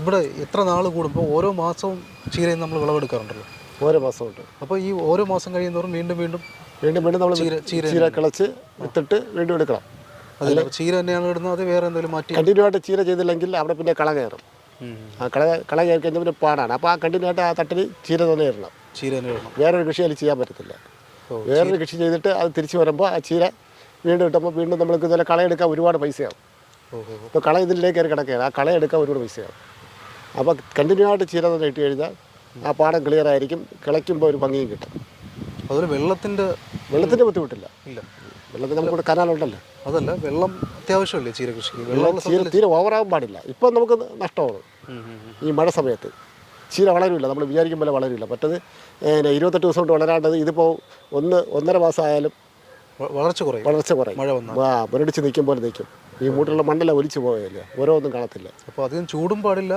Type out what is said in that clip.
ഇവിടെ എത്ര നാൾ കൂടുമ്പോൾ ഓരോ മാസവും ചീരയിൽ നമ്മൾ വിളവെടുക്കാറുണ്ടല്ലോ? ഓരോ മാസമുണ്ട്. അപ്പോൾ ഈ ഓരോ മാസം കഴിയുന്നതോറും വീണ്ടും വീണ്ടും നമ്മൾ ചീര കിളച്ച് വിത്തിട്ട് വീണ്ടും എടുക്കണം. അതല്ല ചീര തന്നെയാണ് ഇടുന്നത്, അത് വേറെ എന്തെങ്കിലും മാറ്റി കണ്ടിന്യൂ ആയിട്ട് ചീര ചെയ്തില്ലെങ്കിൽ അവിടെ പിന്നെ കള കയറും. ആ കള കയറി കഴിഞ്ഞാൽ പിന്നെ പാടാണ്. അപ്പോൾ ആ കണ്ടിന്യൂ ആയിട്ട് ആ തട്ടിൽ ചീര തന്നെ ഇടണം. ചീര തന്നെ ഇടണം. വേറൊരു കൃഷി അതിൽ ചെയ്യാൻ പറ്റത്തില്ല. വേറൊരു കൃഷി ചെയ്തിട്ട് അത് തിരിച്ച് വരുമ്പോൾ ആ ചീര വീണ്ടും ഇട്ടപ്പോൾ വീണ്ടും നമ്മൾക്ക് ഇതുപോലെ കളയെടുക്കാൻ ഒരുപാട് പൈസയാവും. ഇപ്പോൾ കള ഇതിലേക്ക് കയറി കിടക്കുകയാണ്, ആ കളയെടുക്കാൻ ഒരുപാട് പൈസയാവും. അപ്പോൾ കണ്ടിന്യൂ ആയിട്ട് ചീര തന്നെ ഇട്ട് കഴിഞ്ഞാൽ ആ പാടം ക്ലിയർ ആയിരിക്കും, കിളയ്ക്കുമ്പോൾ ഒരു ഭംഗിയും കിട്ടും. അതുപോലെ വെള്ളത്തിൻ്റെ ബുദ്ധിമുട്ടില്ല. ഇല്ല, വെള്ളത്തിന് നമുക്കിവിടെ കനാലുണ്ടല്ലോ. അതല്ല വെള്ളം അത്യാവശ്യമല്ലേ ചീര കൃഷിക്ക്? വെള്ളം തീരെ ഓവറാകാൻ പാടില്ല. ഇപ്പം നമുക്ക് നഷ്ടമാണ് ഈ മഴ സമയത്ത്. ചീര വളരില്ല, നമ്മൾ വിചാരിക്കും പോലെ വളരില്ല. മറ്റത് 28 ദിവസം കൊണ്ട് വളരാണ്ടത് ഇതിപ്പോൾ 1.5 മാസം ആയാലും വളർച്ച കുറയും. മഴ വന്നാൽ മുരടിച്ച് നിൽക്കും പോലെ നിൽക്കും. ഈ മൂട്ടിലുള്ള മണ്ണെല്ലാം ഒലിച്ചു പോയല്ലേ, ഓരോന്നും കാണത്തില്ല. അപ്പോൾ അധികം ചൂടും പാടില്ല.